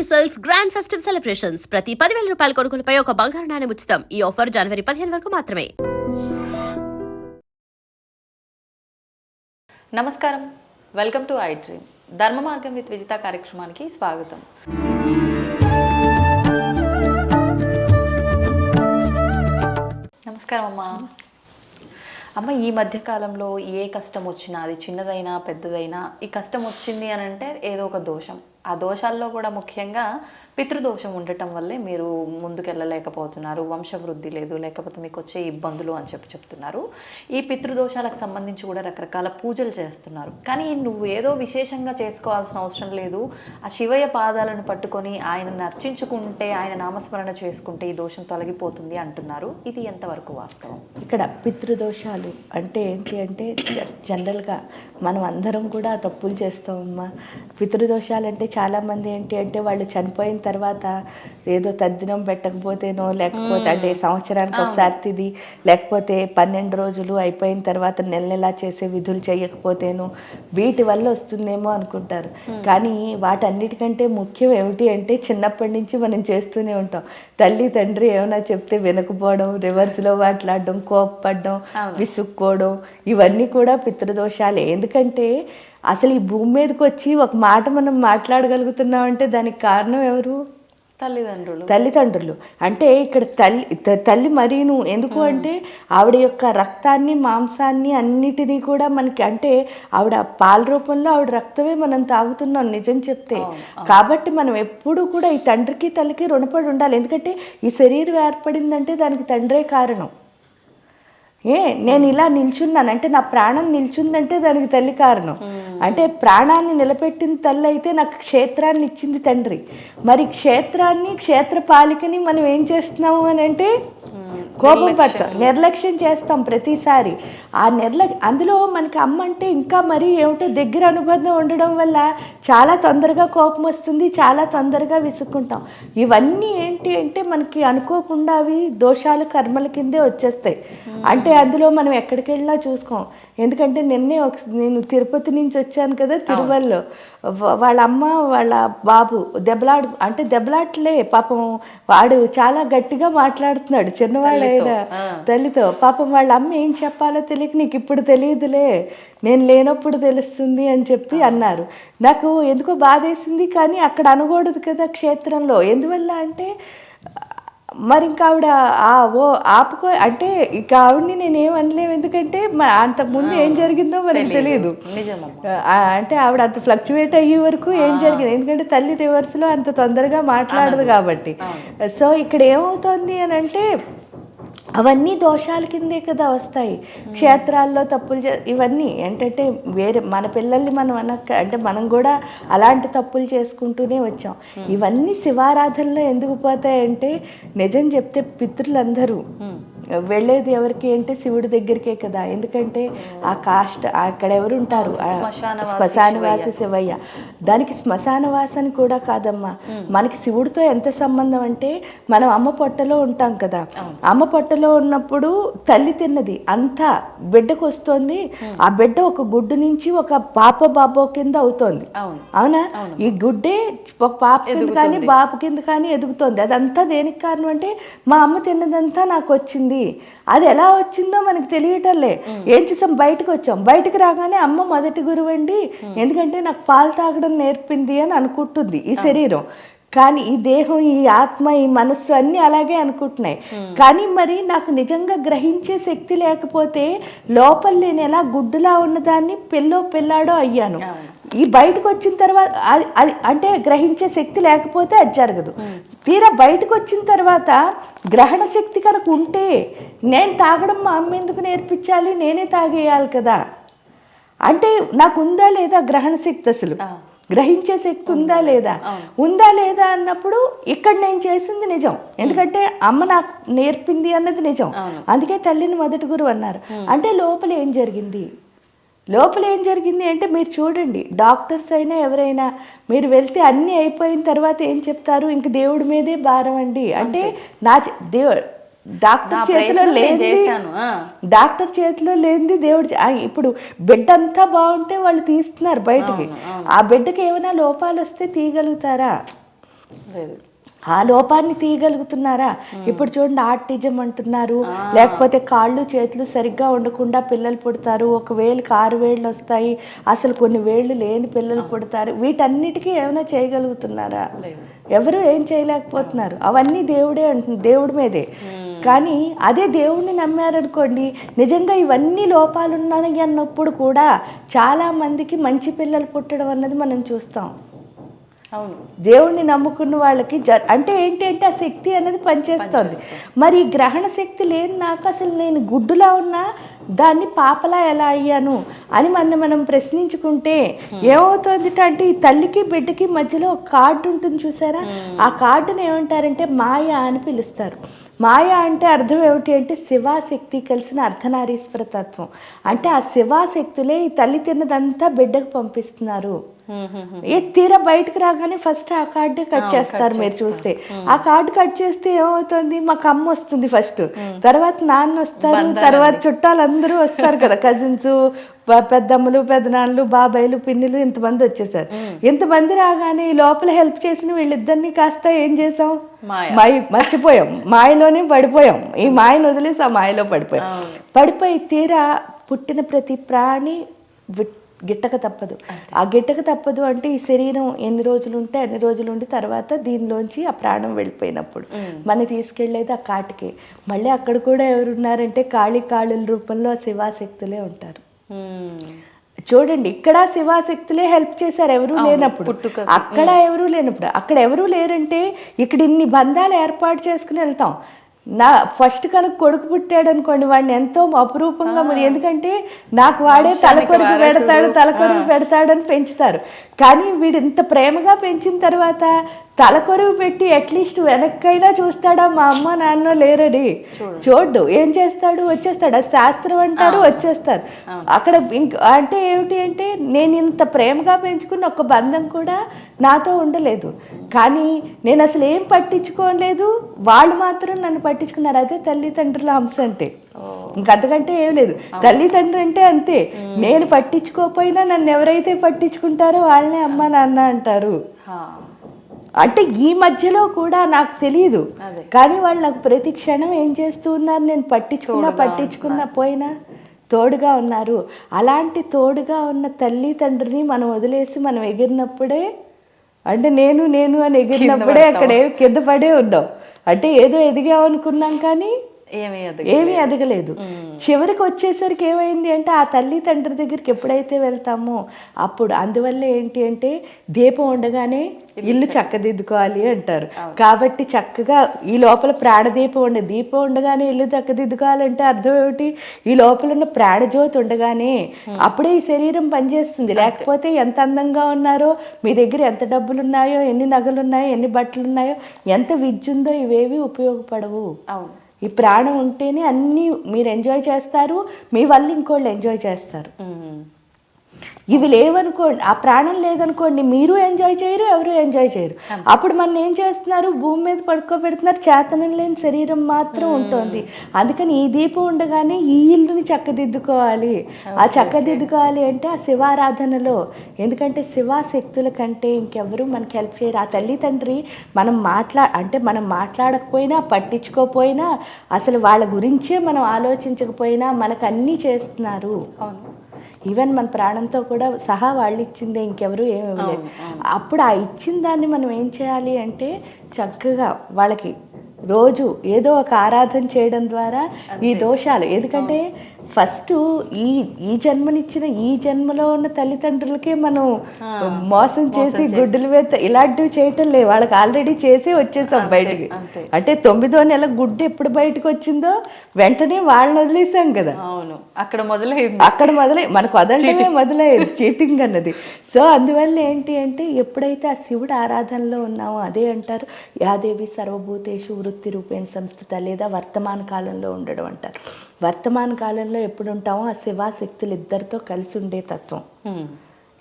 Sanghi Silks Grand Festive Celebrations. ప్రతి 10,000 రూపాయల కొనుగోలుపై ఒక బంగారు నాణెం ఉచితం. ఈ ఆఫర్ జనవరి 15 వరకు మాత్రమే. నమస్కారం, వెల్కమ్ టు ఐ డ్రీమ్. ధర్మ మార్గం విత్ విజిత కార్యక్రమానికి స్వాగతం. నమస్కారం అమ్మ. ఈ మధ్యకాలంలో ఏ కష్టం వచ్చినా, అది చిన్నదైనా పెద్దదైనా, ఈ కష్టం వచ్చింది అని అంటే ఏదో ఒక దోషం. ఆ దోషాల్లో కూడా ముఖ్యంగా పితృదోషం ఉండటం వల్లే మీరు ముందుకెళ్ళలేకపోతున్నారు, వంశవృద్ధి లేదు, లేకపోతే మీకు వచ్చే ఇబ్బందులు అని చెప్తున్నారు. ఈ పితృదోషాలకు సంబంధించి కూడా రకరకాల పూజలు చేస్తున్నారు. కానీ నువ్వు ఏదో విశేషంగా చేసుకోవాల్సిన అవసరం లేదు, ఆ శివయ్య పాదాలను పట్టుకొని ఆయనను అర్చించుకుంటే, ఆయన నామస్మరణ చేసుకుంటే ఈ దోషం తొలగిపోతుంది అంటున్నారు. ఇది ఎంతవరకు వాస్తవం? ఇక్కడ పితృదోషాలు అంటే ఏంటి అంటే జనరల్గా మనం అందరం కూడా తప్పులు చేస్తామమ్మా. పితృదోషాలు అంటే చాలామంది ఏంటి అంటే వాళ్ళు చనిపోయిన తర్వాత ఏదో తద్దినం పెట్టకపోతేనో, లేకపోతే అంటే సంవత్సరానికి ఒకసారి తిది, లేకపోతే 12 రోజులు అయిపోయిన తర్వాత నెల చేసే విధులు చేయకపోతేనో వీటి వల్ల వస్తుందేమో అనుకుంటారు. కానీ వాటన్నిటికంటే ముఖ్యం ఏమిటి అంటే చిన్నప్పటి నుంచి మనం చేస్తూనే ఉంటాం. తల్లి తండ్రి ఏమైనా చెప్తే వినకపోవడం, రివర్స్లో మాట్లాడడం, కోప్పడడం, విసుక్కోవడం, ఇవన్నీ కూడా పితృదోషాలే. ఎందుకంటే అసలు ఈ భూమి మీదకి వచ్చి ఒక మాట మనం మాట్లాడగలుగుతున్నాం అంటే దానికి కారణం ఎవరు? తల్లిదండ్రులు. అంటే ఇక్కడ తల్లి మరీను ఎందుకు అంటే ఆవిడ యొక్క రక్తాన్ని, మాంసాన్ని అన్నిటినీ కూడా మనకి, అంటే ఆవిడ పాల రూపంలో ఆవిడ రక్తమే మనం తాగుతున్నాం నిజం చెప్తే. కాబట్టి మనం ఎప్పుడు కూడా ఈ తండ్రికి తల్లికి రుణపడి ఉండాలి. ఎందుకంటే ఈ శరీరం ఏర్పడిందంటే దానికి తండ్రే కారణం. నేను ఇలా నిల్చున్నాను అంటే, నా ప్రాణం నిల్చుందంటే దానికి తల్లి కారణం. అంటే ప్రాణాన్ని నిలబెట్టిన తల్లి అయితే నాకు క్షేత్రాన్ని ఇచ్చింది తండ్రి. మరి క్షేత్రాన్ని, క్షేత్రపాలికని మనం ఏం చేస్తున్నాము అని అంటే కోపం పడతాం, నిర్లక్ష్యం చేస్తాం ప్రతిసారి. అందులో మనకి అమ్మ అంటే ఇంకా మరీ ఏమిటో దగ్గర అనుబంధం ఉండడం వల్ల చాలా తొందరగా కోపం వస్తుంది, చాలా తొందరగా విసుక్కుంటాం. ఇవన్నీ ఏంటి అంటే మనకి అనుకోకుండా అవి దోషాలు, కర్మల కిందే వచ్చేస్తాయి. అంటే అందులో మనం ఎక్కడికి వెళ్ళినా చూసుకోం. ఎందుకంటే నేను తిరుపతి నుంచి వచ్చాను కదా, తిరువల్లో వాళ్ళ అమ్మ వాళ్ళ బాబు దెబ్బలాట్లే పాపం. వాడు చాలా గట్టిగా మాట్లాడుతున్నాడు చిన్నవాళ్ళైనా తల్లితో. పాపం వాళ్ళ అమ్మ ఏం చెప్పాలో తెలియక, నీకు ఇప్పుడు తెలియదులే, నేను లేనప్పుడు తెలుస్తుంది అని చెప్పి అన్నారు. నాకు ఎందుకో బాధేసింది. కానీ అక్కడ అనకూడదు కదా క్షేత్రంలో. ఎందువల్ల అంటే మరి ఇంకా ఆవిడ ఆపుకో అంటే ఇక ఆవిడని నేనేం అనలేము. ఎందుకంటే అంతకుముందు ఏం జరిగిందో మనకు తెలియదు. అంటే ఆవిడ అంత ఫ్లక్చువేట్ అయ్యే వరకు ఏం జరిగింది, ఎందుకంటే తల్లి రివర్స్లో అంత తొందరగా మాట్లాడదు కాబట్టి. సో ఇక్కడ ఏమవుతోంది అని అంటే అవన్నీ దోషాల కిందే కదా వస్తాయి. క్షేత్రాల్లో తప్పులు ఇవన్నీ ఏంటంటే వేరే మన పిల్లల్ని మనం అంటే మనం కూడా అలాంటి తప్పులు చేసుకుంటూనే వచ్చాం. ఇవన్నీ శివారాధనలో ఎందుకు పోతాయంటే, నిజం చెప్తే పితృలందరూ వెళ్ళేది ఎవరికి అంటే శివుడి దగ్గరికే కదా. ఎందుకంటే ఆ కాస్ట్ అక్కడ ఎవరు ఉంటారు, శ్మశానవాసి శివయ్య. దానికి శ్మశానవాసని కూడా కాదమ్మా, మనకి శివుడితో ఎంత సంబంధం అంటే, మనం అమ్మ పొట్టలో ఉంటాం కదా. అమ్మ పొట్టలో ఉన్నప్పుడు తల్లి తిన్నది అంతా బిడ్డకు వస్తుంది. ఆ బిడ్డ ఒక గుడ్డు నుంచి ఒక బాబో కింద అవుతోంది. అవునా? ఈ గుడ్డే ఒక పాప కింద కానీ బాబు కింద కానీ ఎదుగుతోంది. అదంతా దేనికి కారణం అంటే, మా అమ్మ తిన్నదంతా నాకు వచ్చింది. అది ఎలా వచ్చిందో మనకు తెలియటంలే. ఏం చేసాం, బయటకు వచ్చాం. బయటకు రాగానే అమ్మ మొదటి గురువు అండి, ఎందుకంటే నాకు పాలు తాగడం నేర్పింది అని అనుకుంటుంది ఈ శరీరం. కానీ ఈ దేహం, ఈ ఆత్మ, ఈ మనస్సు అన్నీ అలాగే అనుకుంటున్నాయి. కానీ మరి నాకు నిజంగా గ్రహించే శక్తి లేకపోతే లోపల నేను ఎలా గుడ్డులా ఉన్నదాన్ని పిల్లాడో అయ్యాను. ఈ బయటకు వచ్చిన తర్వాత అది అంటే గ్రహించే శక్తి లేకపోతే అది జరగదు. తీరా బయటకు వచ్చిన తర్వాత గ్రహణ శక్తి కనుక ఉంటే, నేను తాగడం మా అమ్మ ఎందుకు నేర్పించాలి, నేనే తాగేయాలి కదా. అంటే నాకు ఉందా లేదా గ్రహణ శక్తి, అసలు గ్రహించే శక్తి ఉందా లేదా అన్నప్పుడు ఇక్కడ నేను చేసింది నిజం. ఎందుకంటే అమ్మ నాకు నేర్పింది అన్నది నిజం. అందుకే తల్లిని మొదటి గురువు అన్నారు. అంటే లోపల ఏం జరిగింది అంటే మీరు చూడండి, డాక్టర్స్ అయినా ఎవరైనా మీరు వెళ్తే అన్నీ అయిపోయిన తర్వాత ఏం చెప్తారు, ఇంక దేవుడి మీదే భారం అండి. అంటే డాక్టర్ చేతిలో లేనిది దేవుడు. ఇప్పుడు బిడ్డ అంతా బాగుంటే వాళ్ళు తీస్తున్నారు బయటకి. ఆ బిడ్డకి ఏమైనా లోపాలు వస్తే తీయగలుగుతారా? లేదు. ఆ లోపాన్ని తీయగలుగుతున్నారా? ఇప్పుడు చూడండి ఆర్టిజం అంటున్నారు, లేకపోతే కాళ్ళు చేతులు సరిగ్గా ఉండకుండా పిల్లలు పుడతారు, ఒక వేలుకి 6 వేళ్ళు వస్తాయి, అసలు కొన్ని వేళ్ళు లేని పిల్లలు పుడతారు. వీటన్నిటికీ ఏమైనా చేయగలుగుతున్నారా? ఎవరు ఏం చేయలేకపోతున్నారు. అవన్నీ దేవుడే అంటుంది, దేవుడి మీదే. కానీ అదే దేవుణ్ణి నమ్మారనుకోండి, నిజంగా ఇవన్నీ లోపాలు ఉన్నాయి అన్నప్పుడు కూడా చాలా మందికి మంచి పిల్లలు పుట్టడం అన్నది మనం చూస్తాం. అవును, దేవుణ్ణి నమ్ముకున్న వాళ్ళకి అంటే ఏంటి అంటే ఆ శక్తి అనేది పనిచేస్తుంది. మరి ఈ గ్రహణ శక్తి లేని నాకు అసలు నేను గుడ్డులా ఉన్నా దాన్ని పాపలా ఎలా అయ్యాను అని మనం ప్రశ్నించుకుంటే ఏమవుతుంది అంటే ఈ తల్లికి బిడ్డకి మధ్యలో ఒక కార్డు ఉంటుంది చూసారా? ఆ కార్డుని ఏమంటారంటే మాయ అని పిలుస్తారు. మాయ అంటే అర్థం ఏమిటి అంటే శివాశక్తి కలిసిన అర్ధనారీశ్వర తత్వం. అంటే ఆ శివాశక్తులే ఈ తల్లి తిన్నదంతా బిడ్డకు పంపిస్తున్నారు. ఏ తీరా బయటకు రాగానే ఫస్ట్ ఆ కార్డు కట్ చేస్తారు. మీరు చూస్తే ఆ కార్డు కట్ చేస్తే ఏమవుతుంది, మాకు అమ్మ వస్తుంది ఫస్ట్, తర్వాత నాన్న వస్తారు, తర్వాత చుట్టాలు అందరూ వస్తారు కదా, కజిన్స్, పెద్దమ్మలు, పెద్దనాన్నలు, బాబాయిలు, పిన్నులు, ఇంతమంది వచ్చేసారు. ఇంతమంది రాగానే ఈ లోపల హెల్ప్ చేసిన వీళ్ళిద్దరిని కాస్త ఏం చేసాం, మర్చిపోయాం, మాయలోనే పడిపోయాం. ఈ మాయను వదిలేసి ఆ మాయలో పడిపోయి తీరా పుట్టిన ప్రతి ప్రాణి గిట్టక తప్పదు. ఆ గిట్టక తప్పదు అంటే ఈ శరీరం ఎన్ని రోజులు ఉంటే అన్ని రోజులు ఉండి తర్వాత దీనిలోంచి ఆ ప్రాణం వెళ్ళిపోయినప్పుడు మన తీసుకెళ్లేది ఆ కాటికే. మళ్ళీ అక్కడ కూడా ఎవరున్నారంటే కాళుల రూపంలో శివాశక్తులే ఉంటారు. చూడండి, ఇక్కడ శివాశక్తులే హెల్ప్ చేశారు ఎవరూ లేనప్పుడు, అక్కడ ఎవరూ లేనప్పుడు. అక్కడ ఎవరూ లేరంటే ఇక్కడ ఇన్ని బంధాలు ఏర్పాటు చేసుకుని వెళ్తాం. నా ఫస్ట్ కనుక కొడుకు పుట్టాడు అనుకోండి, వాడిని ఎంతో అపురూపంగా మరి, ఎందుకంటే నాకు వాడే తలకొరుగు పెడతాడని పెంచుతారు. కానీ వీడు ఇంత ప్రేమగా పెంచిన తర్వాత తలకొరుగు పెట్టి అట్లీస్ట్ వెనక్కైనా చూస్తాడా, మా అమ్మ నాన్న లేరని చూడ్డు. ఏం చేస్తాడు, వచ్చేస్తాడు. అది శాస్త్రం అంటారు, వచ్చేస్తారు. అక్కడ అంటే ఏమిటి అంటే నేను ఇంత ప్రేమగా పెంచుకున్న ఒక బంధం కూడా నాతో ఉండలేదు, కానీ నేను అసలు ఏం పట్టించుకోలేదు, వాళ్ళు మాత్రం నన్ను పట్టించుకున్నారు. అదే తల్లిదండ్రుల అంశ అంటే. ఇంకంతకంటే ఏం లేదు. తల్లిదండ్రులు అంటే అంతే, నేను పట్టించుకోకపోయినా నన్ను ఎవరైతే పట్టించుకుంటారో వాళ్ళనే అమ్మ నాన్న అంటారు. అంటే ఈ మధ్యలో కూడా నాకు తెలియదు, కానీ వాళ్ళు నాకు ప్రతి క్షణం ఏం చేస్తూ ఉన్నారు, నేను పట్టించుకున్నా పోయినా తోడుగా ఉన్నారు. అలాంటి తోడుగా ఉన్న తల్లిదండ్రిని మనం వదిలేసి మనం ఎగిరినప్పుడే, అంటే నేను అని ఎగిరినప్పుడే అక్కడ కింద పడే ఉన్నాం. అంటే ఏదో ఎదిగామనుకున్నాం కానీ ఏమీ ఎదగలేదు. చివరికి వచ్చేసరికి ఏమైంది అంటే ఆ తల్లి తండ్రి దగ్గరికి ఎప్పుడైతే వెళ్తామో అప్పుడు, అందువల్ల ఏంటి అంటే దీపం ఉండగానే ఇల్లు చక్కదిద్దుకోవాలి అంటారు. కాబట్టి చక్కగా ఈ లోపల ప్రాణదీపం దీపం ఉండగానే ఇల్లు చక్కదిద్దుకోవాలంటే అర్థం ఏమిటి, ఈ లోపల ఉన్న ప్రాణజ్యోతి ఉండగానే అప్పుడే ఈ శరీరం పనిచేస్తుంది. లేకపోతే ఎంత అందంగా ఉన్నారో, మీ దగ్గర ఎంత డబ్బులు ఉన్నాయో, ఎన్ని నగలు ఉన్నాయో, ఎన్ని బట్టలు ఉన్నాయో, ఎంత విద్య ఉందో, ఇవేవి ఉపయోగపడవు. ఈ ప్రాణం ఉంటేనే అన్నీ మీరు ఎంజాయ్ చేస్తారు, మీ వల్ల ఇంకోళ్ళు ఎంజాయ్ చేస్తారు. ఇవి లేవనుకోండి, ఆ ప్రాణం లేదనుకోండి, మీరు ఎంజాయ్ చేయరు, ఎవరు ఎంజాయ్ చేయరు. అప్పుడు మనం ఏం చేస్తున్నారు, భూమి మీద పడుకోబెడుతున్నారు, చేతనం లేని శరీరం మాత్రం ఉంటుంది. అందుకని ఈ దీపం ఉండగానే ఈ ఇల్లుని చక్కదిద్దుకోవాలి. ఆ చక్కదిద్దుకోవాలి అంటే ఆ శివారాధనలో, ఎందుకంటే శివాశక్తుల కంటే ఇంకెవరు మనకి హెల్ప్ చేయరు. ఆ తల్లి తండ్రి మనం మాట్లాడకపోయినా, పట్టించుకోకపోయినా, అసలు వాళ్ళ గురించే మనం ఆలోచించకపోయినా మనకు అన్నీ చేస్తున్నారు. ఈవెన్ మన ప్రాణంతో కూడా సహా వాళ్ళు ఇచ్చిందే, ఇంకెవరు ఏమి ఇవ్వలేదు. అప్పుడు ఆ ఇచ్చిన దాన్ని మనం ఏం చేయాలి అంటే చక్కగా వాళ్ళకి రోజు ఏదో ఒక ఆరాధన చేయడం ద్వారా ఈ దోషాలు, ఎందుకంటే ఫస్ట్ ఈ జన్మనిచ్చిన ఈ జన్మలో ఉన్న తల్లిదండ్రులకే మనం మోసం చేసి గుడ్డులు వేత ఇలాంటివి చేయటం లేదు. వాళ్ళకి ఆల్రెడీ చేసి వచ్చేసాం బయటికి. అంటే 9వ నెల గుడ్డు ఎప్పుడు బయటకు వచ్చిందో వెంటనే వాళ్ళని వదిలేసాం కదా. అక్కడ మొదలై మనకు వదలటమే మొదలయ్యేది చీటింగ్ అన్నది. సో అందువల్ల ఏంటి అంటే ఎప్పుడైతే ఆ శివుడు ఆరాధనలో ఉన్నామో, అదే అంటారు యాదేవి సర్వభూతేషు వృత్తి రూపేణ సంస్థిత, లేదా వర్తమాన కాలంలో ఉండడం అంటారు. వర్తమాన కాలంలో ఎప్పుడు ఉంటామో ఆ శివాశక్తులు ఇద్దరితో కలిసి ఉండే తత్వం.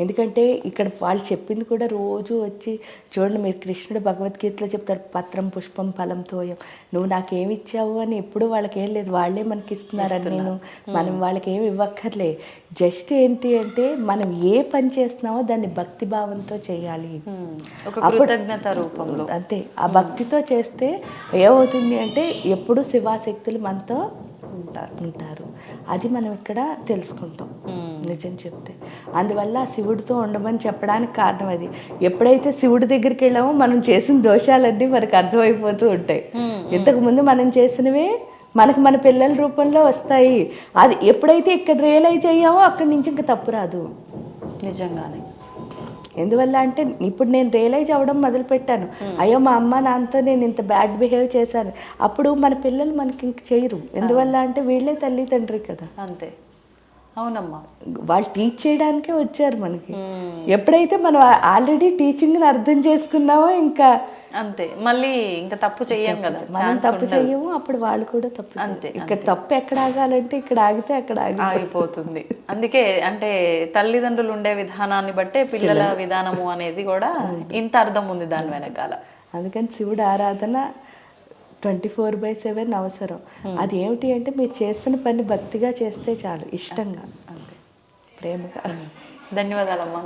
ఎందుకంటే ఇక్కడ వాళ్ళు చెప్పింది కూడా రోజు వచ్చి చూడండి, మీరు కృష్ణుడు భగవద్గీతలో చెప్తాడు, పత్రం పుష్పం ఫలం తోయం, నువ్వు నాకేమి ఇచ్చావు అని ఎప్పుడు వాళ్ళకి ఏం లేదు, వాళ్ళే మనకి ఇస్తున్నారని నేను మనం వాళ్ళకి ఏమి ఇవ్వక్కర్లే. జస్ట్ ఏంటి అంటే మనం ఏ పని చేస్తున్నామో దాన్ని భక్తి భావంతో చేయాలి, ఒక కృతజ్ఞత రూపంలో. అంతే. ఆ భక్తితో చేస్తే ఏమవుతుంది అంటే ఎప్పుడు శివాశక్తులు మనతో ఉంటారు. అది మనం ఇక్కడ తెలుసుకుంటాం నిజం చెప్తే. అందువల్ల శివుడితో ఉండమని చెప్పడానికి కారణం అది. ఎప్పుడైతే శివుడి దగ్గరికి వెళ్ళామో మనం చేసిన దోషాలన్నీ మనకు అర్థమైపోతూ ఉంటాయి. ఇంతకుముందు మనం చేసినవే మనకు మన పిల్లల రూపంలో వస్తాయి. అది ఎప్పుడైతే ఇక్కడ రియలైజ్ అయ్యామో అక్కడి నుంచి ఇంకా తప్పు రాదు. నిజంగానే. ఎందువల్ల అంటే ఇప్పుడు నేను రియలైజ్ అవ్వడం మొదలుపెట్టాను, అయ్యో మా అమ్మ నాన్నతో నేను ఇంత బ్యాడ్ బిహేవ్ చేశాను. అప్పుడు మన పిల్లలు మనకి ఇంక చేయరు. ఎందువల్ల అంటే వీళ్ళే తల్లిదండ్రి కదా. అంతే. అవునమ్మా. వాళ్ళు టీచ్ చేయడానికే వచ్చారు మనకి. ఎప్పుడైతే మనం ఆల్రెడీ టీచింగ్ని అర్థం చేసుకున్నామో ఇంకా అంతే, మళ్ళీ ఇంకా తప్పు చెయ్యం కదా. మనం తప్పు చెయ్యము, అప్పుడు వాళ్ళు కూడా తప్పు. అంతే. ఇక్కడ తప్పు ఎక్కడ ఆగాలంటే ఇక్కడ ఆగితే అక్కడ ఆగిపోతుంది. అందుకే అంటే తల్లిదండ్రులు ఉండే విధానాన్ని బట్టే పిల్లల విధానము అనేది కూడా ఇంత అర్థం ఉంది దాని వెనకాల. అందుకని శివుడు ఆరాధన 24/7 అవసరం. అది ఏమిటి అంటే మీరు చేస్తున్న పని భక్తిగా చేస్తే చాలు, ఇష్టంగా, అంతే, ప్రేమగా. ధన్యవాదాలమ్మా.